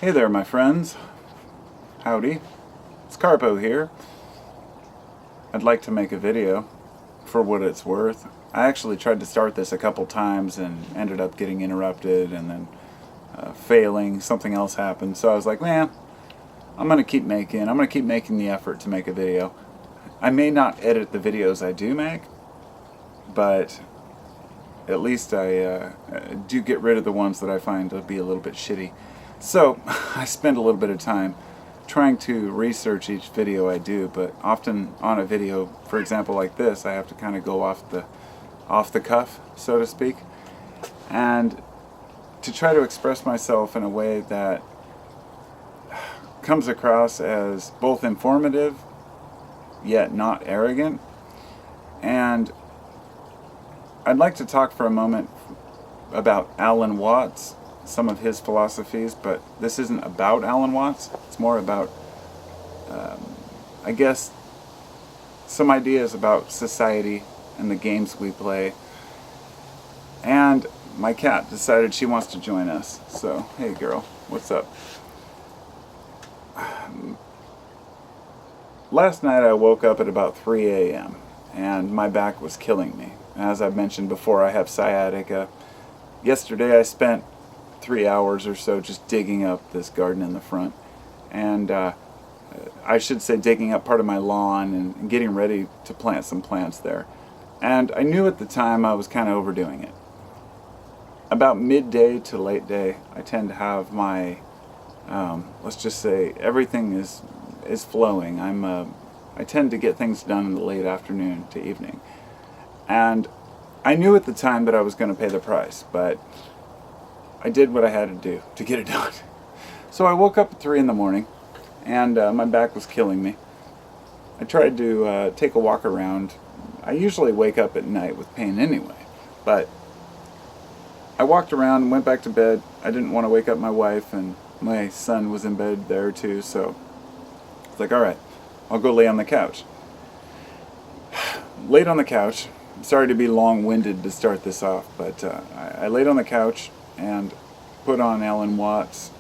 Hey there, my friends. Howdy. It's Carpo here. I'd like to make a video for what it's worth. I actually tried to start this a couple times and ended up getting interrupted and then failing. Something else happened. So I was like, man, I'm going to keep making the effort to make a video. I may not edit the videos I do make, but at least I do get rid of the ones that I find to be a little bit shitty. So I spend a little bit of time trying to research each video I do, but often on a video, for example like this, I have to kind of go off the cuff, so to speak, and to try to express myself in a way that comes across as both informative yet not arrogant. And I'd like to talk for a moment about Alan Watts, some of his philosophies, but this isn't about Alan Watts. It's more about, I guess, some ideas about society and the games we play. And my cat decided she wants to join us. So, hey girl, what's up? Last night I woke up at about 3 a.m. and my back was killing me. As I've mentioned before, I have sciatica. Yesterday I spent 3 hours or so just digging up this garden in the front, and I should say digging up part of my lawn and getting ready to plant some plants there. And I knew at the time I was kind of overdoing it. About midday to late day, I tend to have my let's just say everything is flowing. I tend to get things done in the late afternoon to evening, and I knew at the time that I was going to pay the price, but I did what I had to do to get it done. So I woke up at 3 in the morning, and my back was killing me. I tried to take a walk around. I usually wake up at night with pain anyway, but I walked around and went back to bed. I didn't want to wake up my wife, and my son was in bed there too, so I was like, alright, I'll go lay on the couch. Laid on the couch. Sorry to be long-winded to start this off, but I laid on the couch and put on Alan Watts,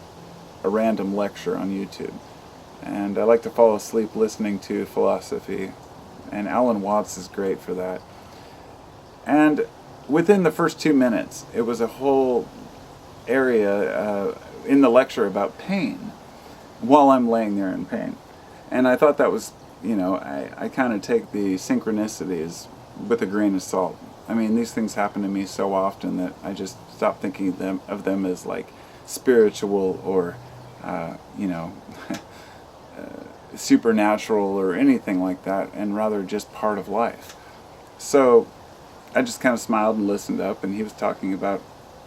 a random lecture on YouTube. And I like to fall asleep listening to philosophy, and Alan Watts is great for that. And within the first 2 minutes, it was a whole area in the lecture about pain while I'm laying there in pain. And I thought that was, I kind of take the synchronicities with a grain of salt. I mean, these things happen to me so often that I just stop thinking of them as like spiritual or, supernatural or anything like that, and rather just part of life. So I just kind of smiled and listened up, and he was talking about,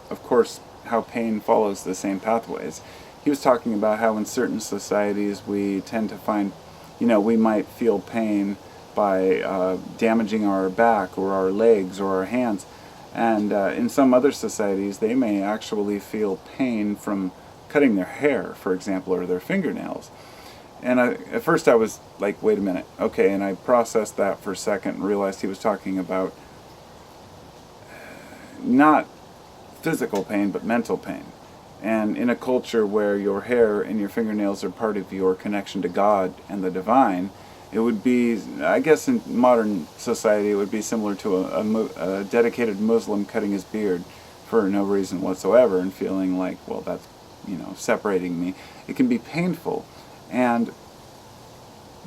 of course, how pain follows the same pathways. He was talking about how in certain societies we tend to find, we might feel pain by damaging our back or our legs or our hands. And in some other societies, they may actually feel pain from cutting their hair, for example, or their fingernails. And at first I was like, wait a minute, okay, and I processed that for a second and realized he was talking about not physical pain, but mental pain. And in a culture where your hair and your fingernails are part of your connection to God and the divine, it would be, I guess in modern society, it would be similar to a dedicated Muslim cutting his beard for no reason whatsoever and feeling like, well, that's, separating me. It can be painful. And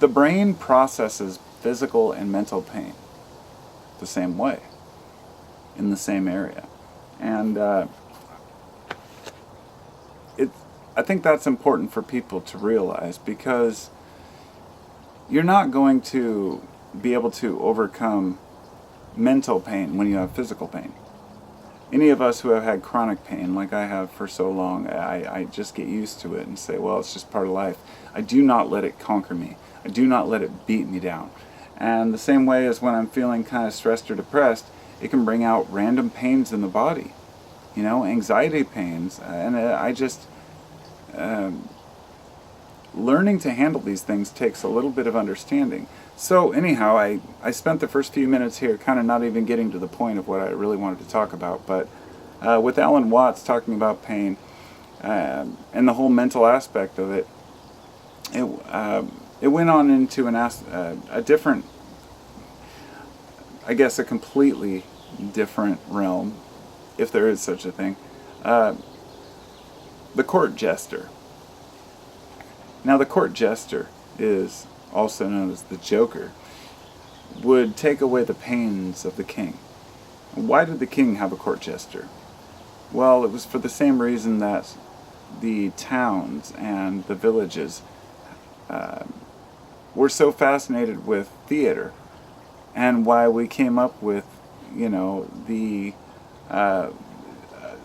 the brain processes physical and mental pain the same way, in the same area. And I think that's important for people to realize, because you're not going to be able to overcome mental pain when you have physical pain. Any of us who have had chronic pain, like I have for so long, I just get used to it and say, well, it's just part of life. I do not let it conquer me. I do not let it beat me down. And the same way as when I'm feeling kind of stressed or depressed, it can bring out random pains in the body, anxiety pains. And I just... learning to handle these things takes a little bit of understanding. So anyhow, I spent the first few minutes here kind of not even getting to the point of what I really wanted to talk about, but with Alan Watts talking about pain, and the whole mental aspect of it, it went on into a different, I guess, a completely different realm, if there is such a thing. The Court Jester. Now, the Court Jester is also known as the Joker, would take away the pains of the king. Why did the king have a Court Jester? Well, it was for the same reason that the towns and the villages were so fascinated with theater, and why we came up with, the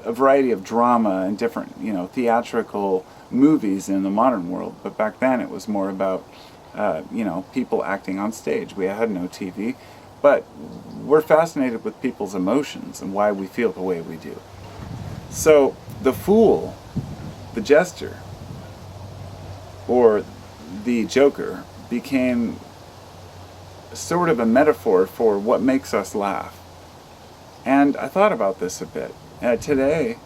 a variety of drama and different, theatrical movies in the modern world. But back then it was more about, people acting on stage. We had no TV, but we're fascinated with people's emotions and why we feel the way we do. So the fool, the jester, or the Joker became sort of a metaphor for what makes us laugh. And I thought about this a bit. Today,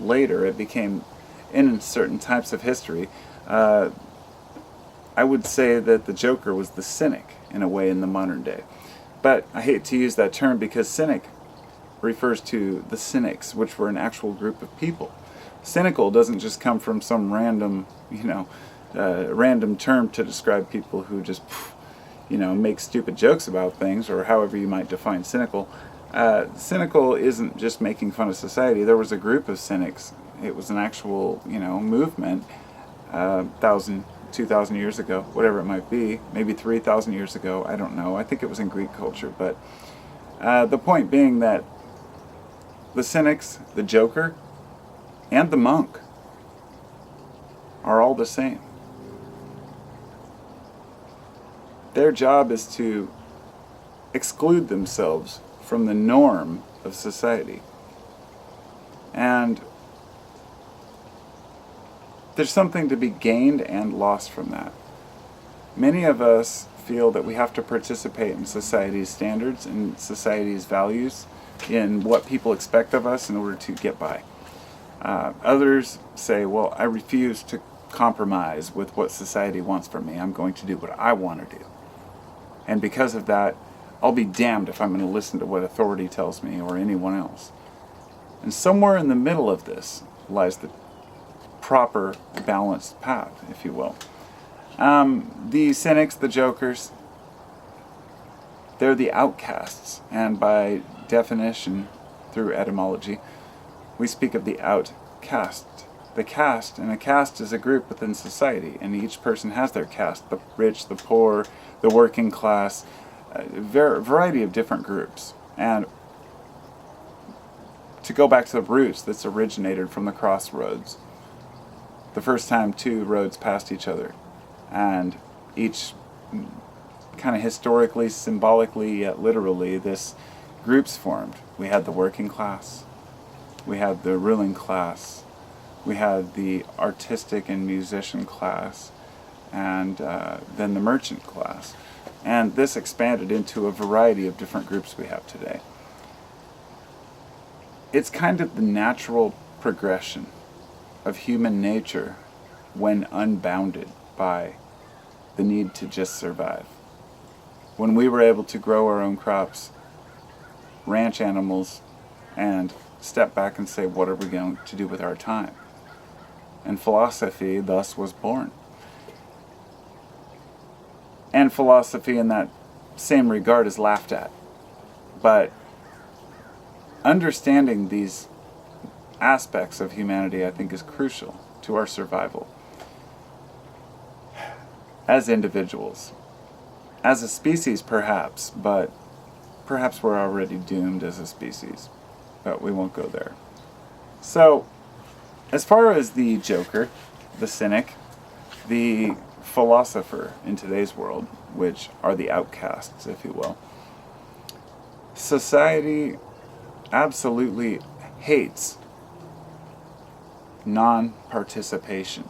later it became, in certain types of history, I would say that the Joker was the cynic, in a way, in the modern day. But I hate to use that term because cynic refers to the cynics, which were an actual group of people. Cynical doesn't just come from some random, random term to describe people who just, make stupid jokes about things, or however you might define cynical. Cynical isn't just making fun of society. There was a group of cynics. It was an actual, movement, 1,000, 2,000 years ago, whatever it might be, maybe 3,000 years ago, I don't know. I think it was in Greek culture, but the point being that the cynics, the Joker, and the monk are all the same. Their job is to exclude themselves from the norm of society. And there's something to be gained and lost from that. Many of us feel that we have to participate in society's standards and society's values, in what people expect of us in order to get by. Others say, well, I refuse to compromise with what society wants from me. I'm going to do what I want to do. And because of that, I'll be damned if I'm going to listen to what authority tells me or anyone else. And somewhere in the middle of this lies the proper balanced path, if you will. The cynics, the jokers, they're the outcasts, and by definition, through etymology, we speak of the outcast. The caste, and a caste is a group within society, and each person has their caste: the rich, the poor, the working class, a variety of different groups. And to go back to the roots, that's originated from the crossroads. The first time two roads passed each other, and each kind of historically, symbolically, yet literally, this groups formed. We had the working class, we had the ruling class, we had the artistic and musician class, and then the merchant class. And this expanded into a variety of different groups we have today. It's kind of the natural progression of human nature when unbounded by the need to just survive. When we were able to grow our own crops, ranch animals, and step back and say, what are we going to do with our time? And philosophy thus was born. And philosophy in that same regard is laughed at. But understanding these aspects of humanity, I think, is crucial to our survival as individuals. As a species, perhaps, but perhaps we're already doomed as a species. But we won't go there. So, as far as the Joker, the cynic, the philosopher in today's world, which are the outcasts, if you will, society absolutely hates non-participation.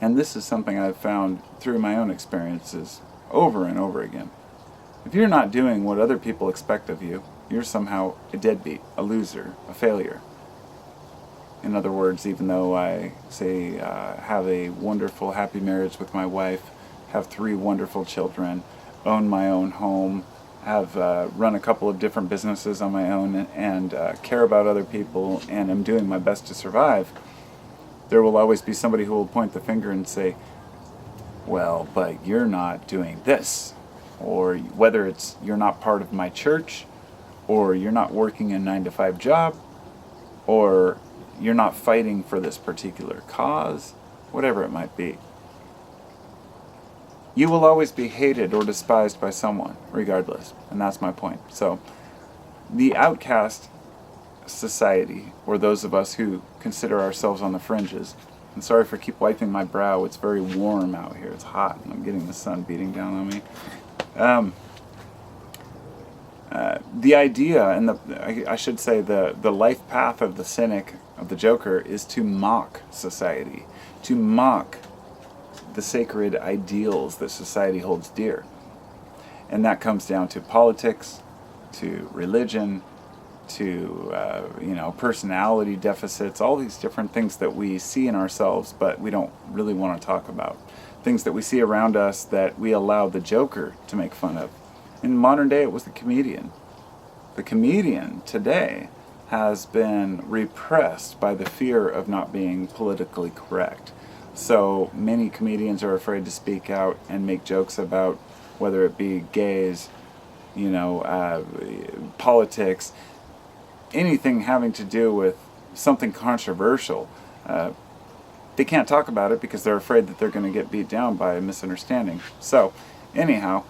And this is something I've found through my own experiences over and over again. If you're not doing what other people expect of you, you're somehow a deadbeat, a loser, a failure. In other words, even though I say have a wonderful, happy marriage with my wife, have 3 wonderful children, own my own home, have run a couple of different businesses on my own, and care about other people, and am doing my best to survive, there will always be somebody who will point the finger and say, well, but you're not doing this. Or whether it's you're not part of my church, or you're not working a 9-to-5 job, or you're not fighting for this particular cause, whatever it might be. You will always be hated or despised by someone, regardless. And that's my point. So, the outcast society, or those of us who consider ourselves on the fringes, I'm sorry if I keep wiping my brow, it's very warm out here, it's hot, and I'm getting the sun beating down on me. The idea, and I should say the life path of the cynic, of the joker, is to mock society, to mock the sacred ideals that society holds dear. And that comes down to politics, to religion, to personality deficits, all these different things that we see in ourselves but we don't really want to talk about. Things that we see around us that we allow the joker to make fun of. In modern day, it was the comedian. The comedian today has been repressed by the fear of not being politically correct. So many comedians are afraid to speak out and make jokes about whether it be gays, politics, anything having to do with something controversial. They can't talk about it because they're afraid that they're going to get beat down by a misunderstanding. So, anyhow,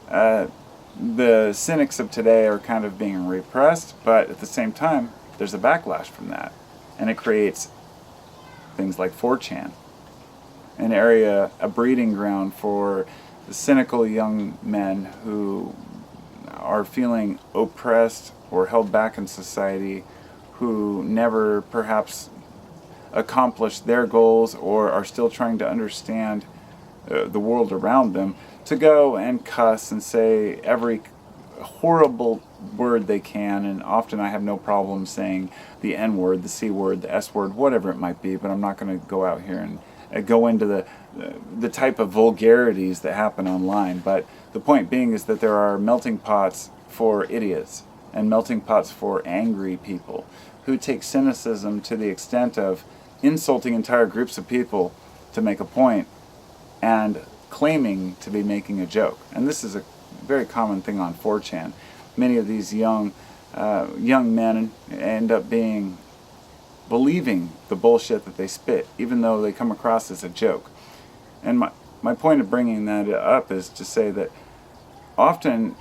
the cynics of today are kind of being repressed, but at the same time, there's a backlash from that. And it creates things like 4chan, an area, a breeding ground for the cynical young men who are feeling oppressed or held back in society, who never perhaps accomplished their goals or are still trying to understand the world around them, to go and cuss and say every horrible word they can. And often I have no problem saying the N word, the C word, the S word, whatever it might be, but I'm not going to go out here and go into the type of vulgarities that happen online. But the point being is that there are melting pots for idiots and melting pots for angry people who take cynicism to the extent of insulting entire groups of people to make a point and claiming to be making a joke. And this is a very common thing on 4chan. Many of these young men end up believing the bullshit that they spit, even though they come across as a joke. And my point of bringing that up is to say that often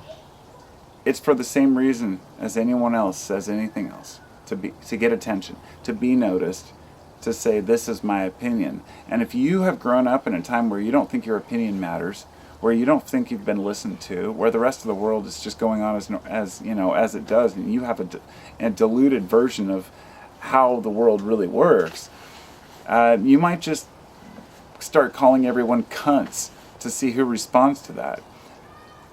it's for the same reason as anyone else says anything else, to get attention, to be noticed, to say this is my opinion. And if you have grown up in a time where you don't think your opinion matters, where you don't think you've been listened to, where the rest of the world is just going on as it does, and you have a diluted version of how the world really works, you might just start calling everyone cunts to see who responds to that.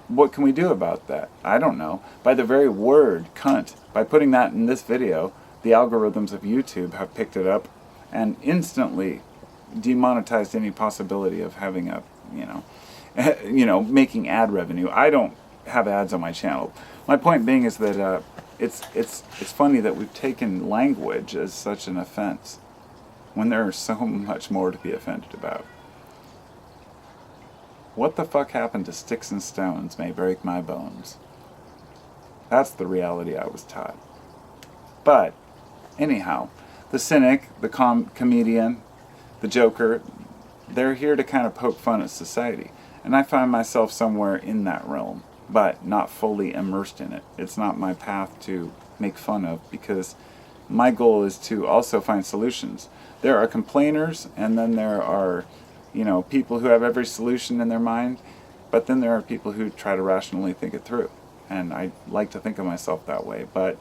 What can we do about that? I don't know. By the very word cunt, by putting that in this video, the algorithms of YouTube have picked it up and instantly demonetized any possibility of having making ad revenue. I don't have ads on my channel. My point being is that it's funny that we've taken language as such an offense when there is so much more to be offended about. What the fuck happened to sticks and stones may break my bones. That's the reality I was taught. But, anyhow, the cynic, the comedian, the joker, they're here to kind of poke fun at society. And I find myself somewhere in that realm, but not fully immersed in it. It's not my path to make fun of, because my goal is to also find solutions. There are complainers, and then there are people who have every solution in their mind, but then there are people who try to rationally think it through. And I like to think of myself that way. But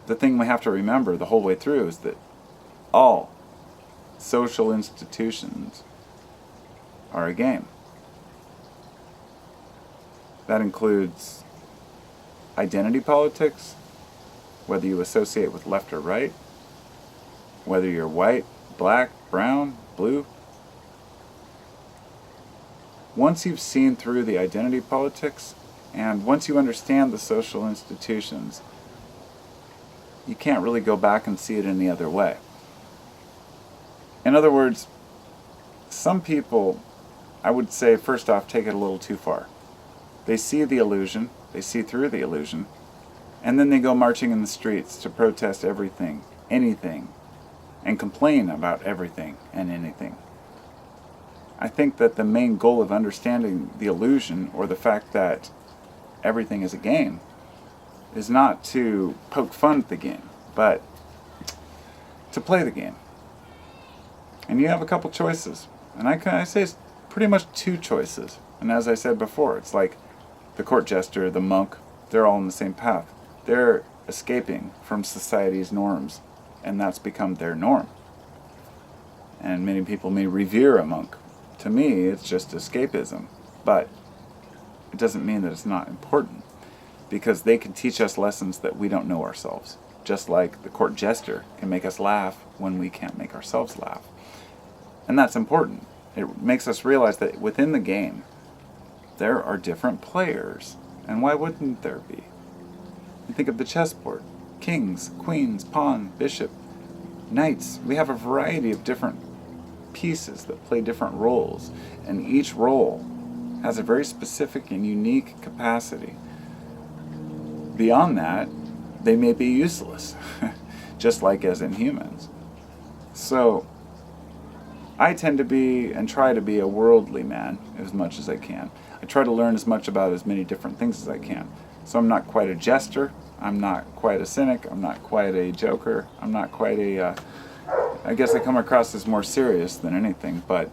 the thing we have to remember the whole way through is that all social institutions are a game. That includes identity politics, whether you associate with left or right. whether you're white, black, brown, blue. Once you've seen through the identity politics, and once you understand the social institutions, you can't really go back and see it any other way. In other words, some people, I would say, first off, take it a little too far. They see the illusion, they see through the illusion, and then they go marching in the streets to protest everything, anything, and complain about everything and anything. I think that the main goal of understanding the illusion, or the fact that everything is a game, is not to poke fun at the game, but to play the game. And you have a couple choices. And I say it's pretty much two choices. And as I said before, it's like the court jester, the monk, they're all on the same path. They're escaping from society's norms, and that's become their norm. And many people may revere a monk. To me, it's just escapism. But it doesn't mean that it's not important, because they can teach us lessons that we don't know ourselves. Just like the court jester can make us laugh when we can't make ourselves laugh. And that's important. It makes us realize that within the game, there are different players. And why wouldn't there be? You think of the chessboard. Kings, queens, pawn, bishop, knights. We have a variety of different pieces that play different roles. And each role has a very specific and unique capacity. Beyond that, they may be useless, just like as in humans. So, I tend to be and try to be a worldly man as much as I can. I try to learn as much about as many different things as I can. So I'm not quite a jester, I'm not quite a cynic, I'm not quite a joker, I'm not quite a, I guess I come across as more serious than anything, but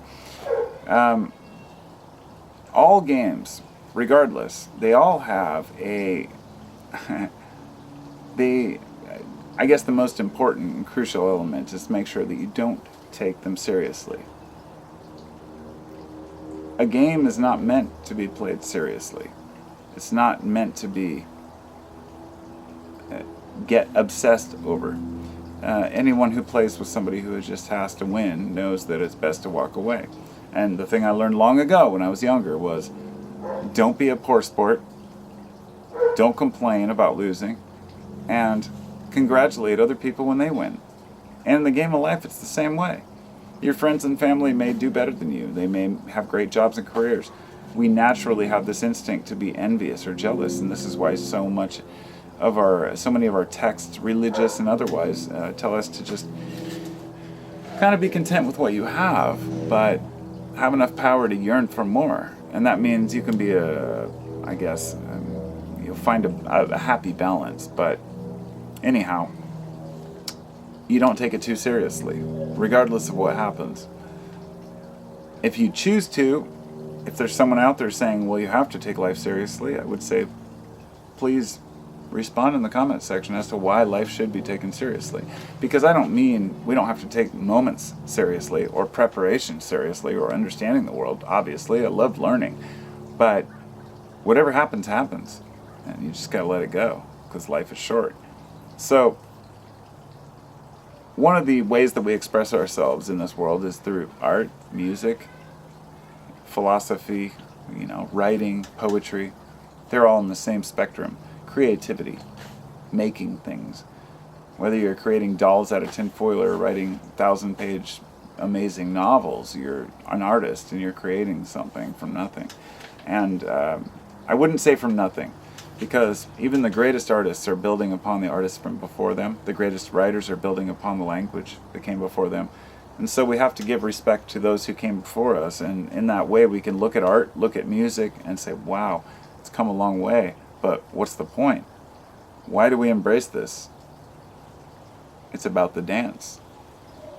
all games, regardless, they all have a, I guess the most important and crucial element is to make sure that you don't take them seriously. A game is not meant to be played seriously. It's not meant to be get obsessed over. Anyone who plays with somebody who just has to win knows that it's best to walk away. And the thing I learned long ago when I was younger was, don't be a poor sport, don't complain about losing, and congratulate other people when they win. And in the game of life, it's the same way. Your friends and family may do better than you. They may have great jobs and careers. We naturally have this instinct to be envious or jealous, and this is why so many of our texts, religious and otherwise, tell us to just kind of be content with what you have, but have enough power to yearn for more. And that means you can be you'll find a happy balance. But anyhow, you don't take it too seriously, regardless of what happens. If you choose to, if there's someone out there saying, well, you have to take life seriously, I would say, please respond in the comment section as to why life should be taken seriously. Because I don't mean we don't have to take moments seriously, or preparation seriously, or understanding the world. Obviously, I love learning. But whatever happens, happens. And you just gotta let it go, because life is short. So, one of the ways that we express ourselves in this world is through art, music, philosophy, writing, poetry. They're all in the same spectrum. Creativity, making things. Whether you're creating dolls out of tinfoil or writing 1,000-page amazing novels, you're an artist and you're creating something from nothing. And I wouldn't say from nothing, because even the greatest artists are building upon the artists from before them. The greatest writers are building upon the language that came before them. And so we have to give respect to those who came before us. And in that way, we can look at art, look at music, and say, wow, it's come a long way. But what's the point? Why do we embrace this? It's about the dance.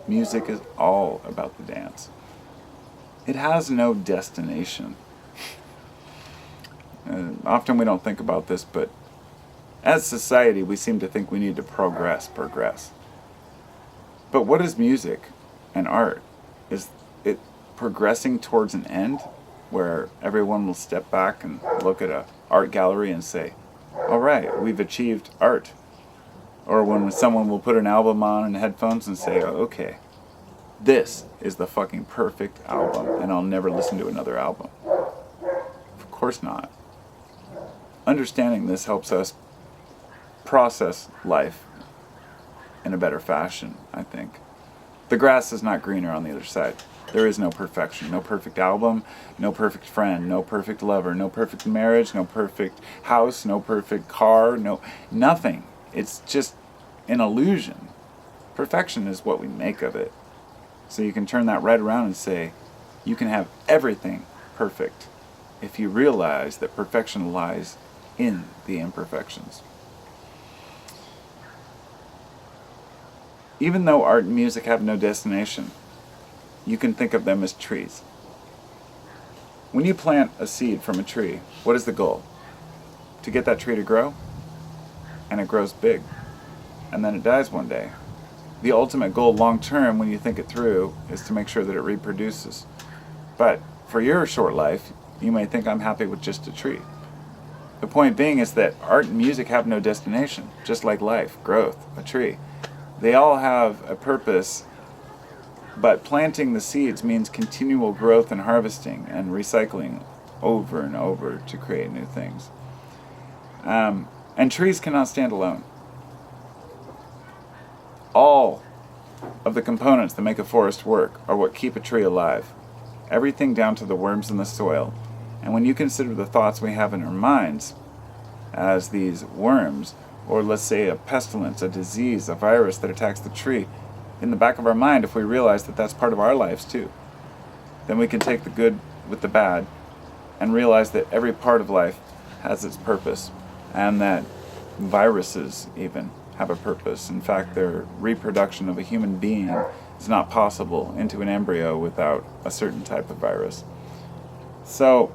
Music is all about the dance. It has no destination. Often we don't think about this, but as society, we seem to think we need to progress. But what is music and art? Is it progressing towards an end where everyone will step back and look at an art gallery and say, all right, we've achieved art? Or when someone will put an album on in headphones and say, oh, okay, this is the fucking perfect album, and I'll never listen to another album. Of course not. Understanding this helps us process life in a better fashion, I think. The grass is not greener on the other side. There is no perfection, no perfect album, no perfect friend, no perfect lover, no perfect marriage, no perfect house, no perfect car, nothing. It's just an illusion. Perfection is what we make of it. So you can turn that right around and say, you can have everything perfect if you realize that perfection lies in the imperfections. Even though art and music have no destination, you can think of them as trees. When you plant a seed from a tree, what is the goal? To get that tree to grow, and it grows big, and then it dies one day. The ultimate goal long term, when you think it through, is to make sure that it reproduces. But for your short life, you may think I'm happy with just a tree. The point being is that art and music have no destination, just like life, growth, a tree. They all have a purpose, but planting the seeds means continual growth and harvesting and recycling over and over to create new things. And trees cannot stand alone. All of the components that make a forest work are what keep a tree alive. Everything down to the worms in the soil. And when you consider the thoughts we have in our minds as these worms, or let's say a pestilence, a disease, a virus that attacks the tree, in the back of our mind, if we realize that that's part of our lives too, then we can take the good with the bad and realize that every part of life has its purpose, and that viruses even have a purpose. In fact, their reproduction of a human being is not possible into an embryo without a certain type of virus. So,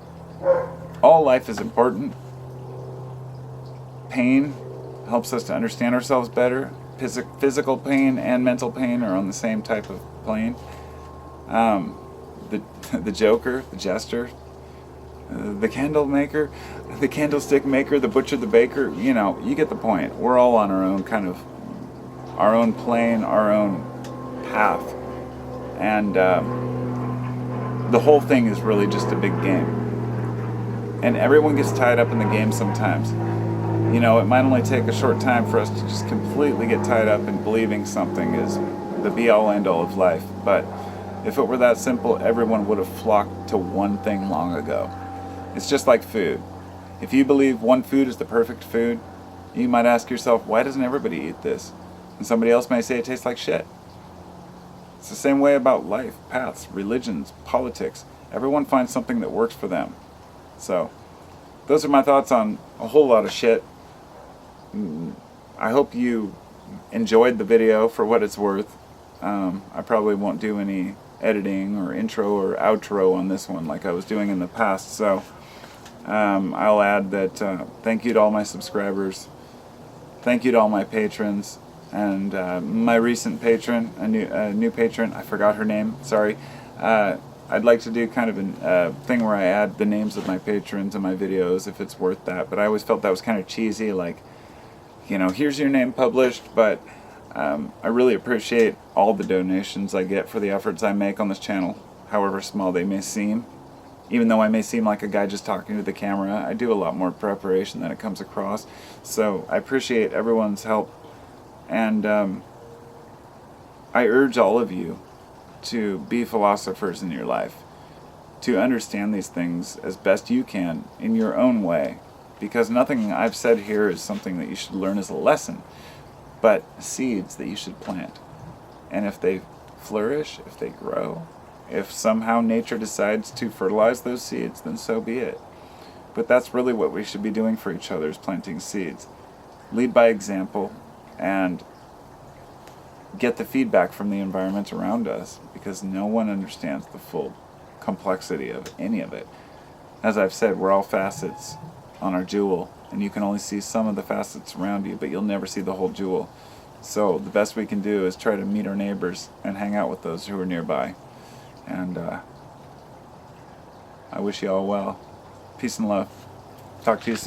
all life is important. Pain helps us to understand ourselves better. Physical pain and mental pain are on the same type of plane. The joker, the jester, the candle maker, the candlestick maker, the butcher, the baker, you get the point. We're all on our own our own plane, our own path. And the whole thing is really just a big game. And everyone gets tied up in the game sometimes. It might only take a short time for us to just completely get tied up in believing something is the be-all, end-all of life. But if it were that simple, everyone would have flocked to one thing long ago. It's just like food. If you believe one food is the perfect food, you might ask yourself, why doesn't everybody eat this? And somebody else may say it tastes like shit. It's the same way about life, paths, religions, politics. Everyone finds something that works for them. So, those are my thoughts on a whole lot of shit. I hope you enjoyed the video for what it's worth. I probably won't do any editing or intro or outro on this one like I was doing in the past. So I'll add that thank you to all my subscribers. Thank you to all my patrons. And my recent patron, a new patron, I forgot her name, sorry. I'd like to do kind of a thing where I add the names of my patrons in my videos if it's worth that. But I always felt that was kind of cheesy, like, here's your name published. But I really appreciate all the donations I get for the efforts I make on this channel, however small they may seem. Even though I may seem like a guy just talking to the camera, I do a lot more preparation than it comes across. So I appreciate everyone's help. And I urge all of you to be philosophers in your life, to understand these things as best you can in your own way, because nothing I've said here is something that you should learn as a lesson, but seeds that you should plant. And if they flourish, if they grow, if somehow nature decides to fertilize those seeds, then so be it. But that's really what we should be doing for each other, is planting seeds. Lead by example and get the feedback from the environment around us, because no one understands the full complexity of any of it. As I've said, we're all facets on our jewel, and you can only see some of the facets around you, but you'll never see the whole jewel. So the best we can do is try to meet our neighbors and hang out with those who are nearby. And I wish you all well. Peace and love. Talk to you soon.